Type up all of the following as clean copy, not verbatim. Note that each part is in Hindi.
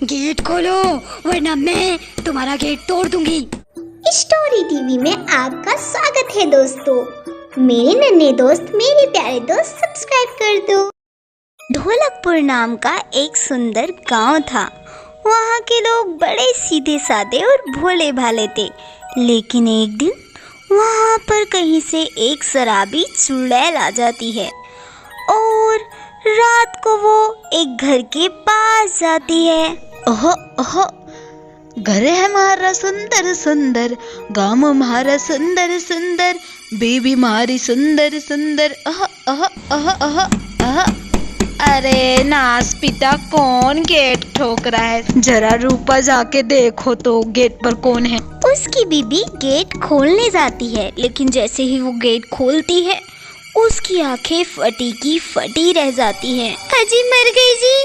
गेट खोलो वरना मैं तुम्हारा गेट तोड़ दूंगी। स्टोरी टीवी में आपका स्वागत है दोस्तों। मेरे नन्हे दोस्त, मेरे प्यारे दोस्त, सब्सक्राइब कर दो। ढोलकपुर नाम का एक सुंदर गांव था। वहाँ के लोग बड़े सीधे साधे और भोले भाले थे। लेकिन एक दिन वहाँ पर कहीं से एक शराबी चुड़ैल आ जाती है और रात को वो एक घर के पास जाती है। ओहो ओहो, घर है हमारा सुंदर सुंदर, गाँव हमारा सुंदर सुंदर, बेबी मारी सुंदर सुंदर। अह अह अह अह अह। अरे नास पिता, कौन गेट ठोक रहा है? जरा रूपा जाके देखो तो गेट पर कौन है। उसकी बीबी गेट खोलने जाती है, लेकिन जैसे ही वो गेट खोलती है उसकी आंखें फटी की फटी रह जाती हैं। अजी मर गई जी,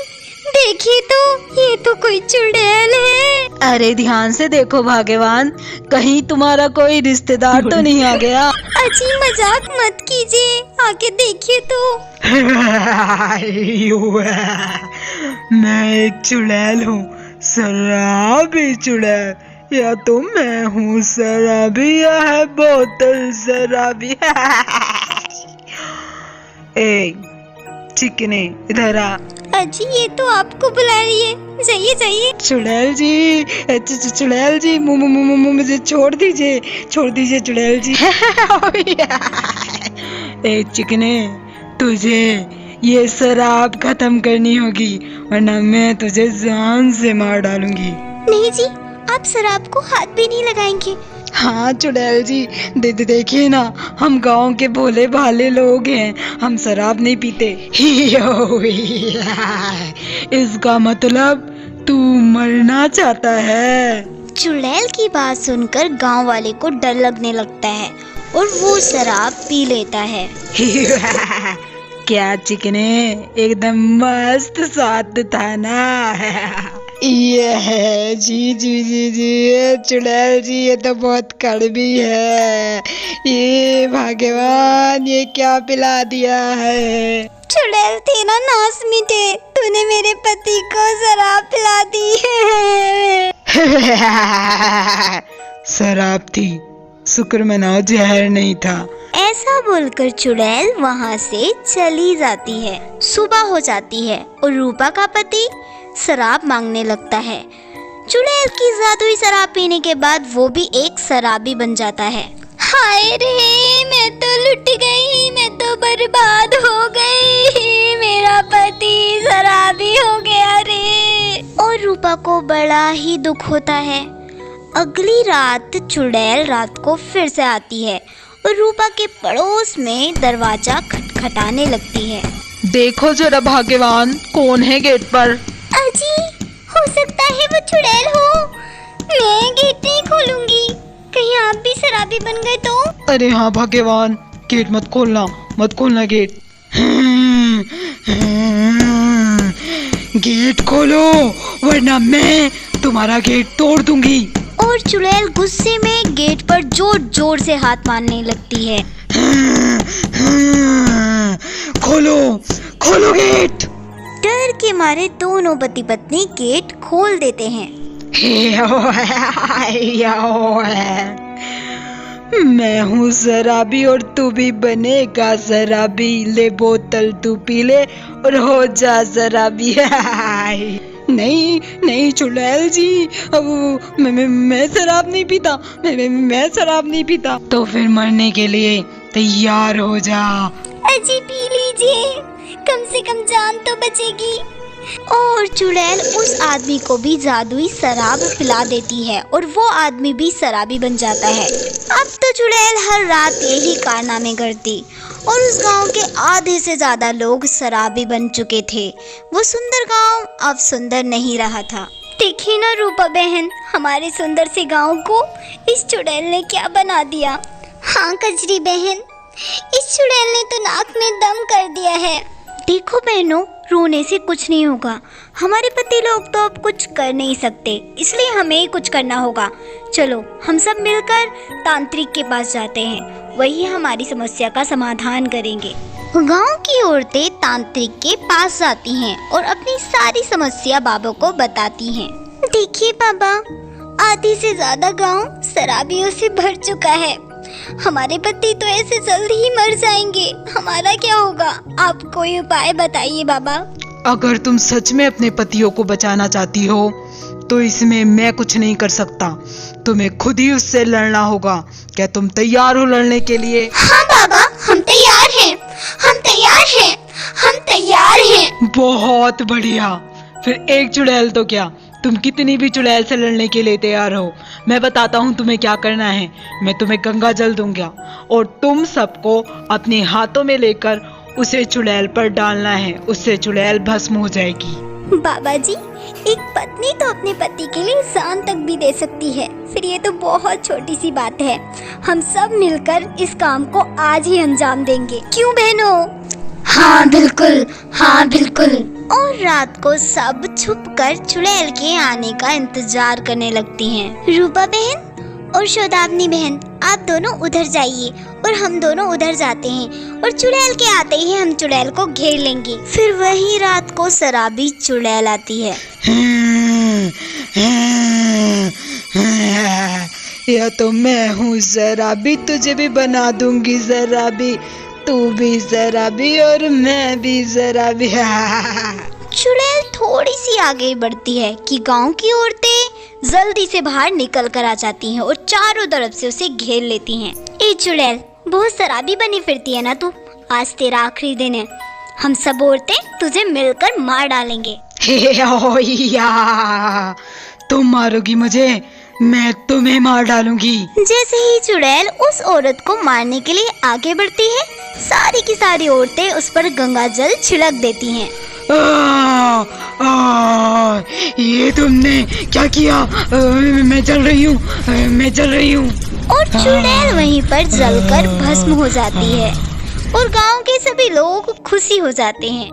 देखिए तो ये तो कोई चुड़ैल है। अरे ध्यान से देखो भाग्यवान, कहीं तुम्हारा कोई रिश्तेदार तो नहीं आ गया। अजी मजाक मत कीजिए, आके देखिए तो। मैं एक चुड़ैल हूँ, शराबी चुड़ैल, या तो मैं हूँ शराबी या है बोतल शराबी। ए चिकने, इधर आ। अजी ये तो आपको बुला रही है, जाइए जाइए। चुड़ैल जी, चुड़ैल जी, मुझे छोड़ दीजिए चुड़ैल जी। ए चिकने, तुझे ये शराब खत्म करनी होगी वरना मैं तुझे जान से मार डालूंगी। नहीं जी, आप शराब को हाथ भी नहीं लगाएंगे। हाँ चुड़ैल जी, देखिए ना, हम गांव के भोले भाले लोग हैं, हम शराब नहीं पीते। इसका मतलब तू मरना चाहता है। चुड़ैल की बात सुनकर गांव वाले को डर लगने लगता है और वो शराब पी लेता है। क्या चिकने, एकदम मस्त स्वाद था ना। ये है जी जी जी जी, ये चुड़ैल जी, ये तो बहुत कड़वी है। ये भगवान, ये क्या पिला दिया है? चुड़ैल तेरा नाश मिटे, तूने मेरे पति को शराब पिला दी है। शराब थी, शुक्र मनाओ जहर नहीं था। ऐसा बोलकर चुड़ैल वहाँ से चली जाती है। सुबह हो जाती है और रूपा का पति शराब मांगने लगता है। चुड़ैल की जादुई शराब पीने के बाद वो भी एक शराबी बन जाता है। हाय रे, मैं तो लुट गई, मैं तो बर्बाद हो गई, मेरा पति शराबी हो गया रे। और रूपा को बड़ा ही दुख होता है। अगली रात चुड़ैल रात को फिर से आती है और रूपा के पड़ोस में दरवाजा खटखटाने लगती है। देखो जरा भाग्यवान, कौन है गेट पर? अजी, हो सकता है वो चुड़ैल हो। मैं गेट नहीं खोलूंगी, कहीं आप भी शराबी बन गए तो। अरे हाँ भाग्यवान, गेट मत खोलना गेट। गेट खोलो वरना मैं तुम्हारा गेट तोड़ दूंगी। और चुड़ैल गुस्से में गेट पर जोर जोर से हाथ मारने लगती है। खोलो गेट। डर के मारे दोनों पति पत्नी गेट खोल देते हैं। मैं हूँ शराबी और तू भी बनेगा शराबी, ले बोतल तू पी ले और हो जा शराबी। नहीं चुड़ैल जी, अब मैं शराब नहीं पीता, मैं शराब नहीं पीता। तो फिर मरने के लिए तैयार हो जा। अजी पी लीजिए, कम से कम जान तो बचेगी। और चुड़ैल उस आदमी को भी जादुई शराब पिला देती है और वो आदमी भी शराबी बन जाता है। अब तो चुड़ैल हर रात यही कारनामे करती और उस गांव के आधे से ज्यादा लोग शराबी बन चुके थे। वो सुंदर गांव अब सुंदर नहीं रहा था। देखिए ना रूपा बहन, हमारे सुंदर से गांव को इस चुड़ैल ने क्या बना दिया। हाँ कजरी बहन, इस चुड़ैल ने तो नाक में दम कर दिया है। देखो बहनों, रोने से कुछ नहीं होगा। हमारे पति लोग तो अब कुछ कर नहीं सकते, इसलिए हमें ही कुछ करना होगा। चलो हम सब मिलकर तांत्रिक के पास जाते हैं, वही हमारी समस्या का समाधान करेंगे। गांव की औरतें तांत्रिक के पास जाती हैं और अपनी सारी समस्या बाबा को बताती हैं। देखिए बाबा, आधी से ज्यादा गांव शराबियों से भर चुका है। हमारे पति तो ऐसे जल्दी ही मर जाएंगे, हमारा क्या होगा? आप कोई उपाय बताइए बाबा। अगर तुम सच में अपने पतियों को बचाना चाहती हो तो इसमें मैं कुछ नहीं कर सकता, तुम्हें खुद ही उससे लड़ना होगा। क्या तुम तैयार हो लड़ने के लिए? हाँ बाबा, हम तैयार हैं, हम तैयार हैं, हम तैयार हैं। बहुत बढ़िया। फिर एक चुड़ैल तो क्या, तुम कितनी भी चुड़ैल से लड़ने के लिए तैयार हो। मैं बताता हूँ तुम्हें क्या करना है। मैं तुम्हें गंगा जल दूंगा और तुम सबको अपने हाथों में लेकर उसे चुड़ैल पर डालना है, उससे चुड़ैल भस्म हो जाएगी। बाबा जी, एक पत्नी तो अपने पति के लिए जान तक भी दे सकती है, फिर ये तो बहुत छोटी सी बात है। हम सब मिलकर इस काम को आज ही अंजाम देंगे, क्यों बहनों? हाँ बिल्कुल, हाँ बिल्कुल। और रात को सब छुपकर चुड़ैल के आने का इंतजार करने लगती हैं। रूपा बहन और शोधावनी बहन, आप दोनों उधर जाइए और हम दोनों उधर जाते हैं, और चुड़ैल के आते ही हम चुड़ैल को घेर लेंगे। फिर वही रात को शराबी चुड़ैल आती है। यह तो मैं हूँ शराबी, तुझे भी बना दूंगी शराबी, तू भी शराबी और मैं भी शराबी। चुड़ैल थोड़ी सी आगे बढ़ती है कि गांव की औरतें जल्दी से बाहर निकल कर आ जाती हैं और चारों तरफ से उसे घेर लेती हैं। ए चुड़ैल, बहुत शराबी बनी फिरती है ना तू, आज तेरा आखिरी दिन है। हम सब औरतें तुझे मिलकर मार डालेंगे। तुम मारोगी मुझे, मैं तुम्हें मार डालूंगी। जैसे ही चुड़ैल उस औरत को मारने के लिए आगे बढ़ती है, सारी की सारी औरतें उस पर गंगा जल छिड़क देती हैं। ये तुमने क्या किया? मैं जल रही हूँ, मैं जल रही हूँ। और चुड़ैल वहीं पर जलकर भस्म हो जाती है और गांव के सभी लोग खुशी हो जाते हैं।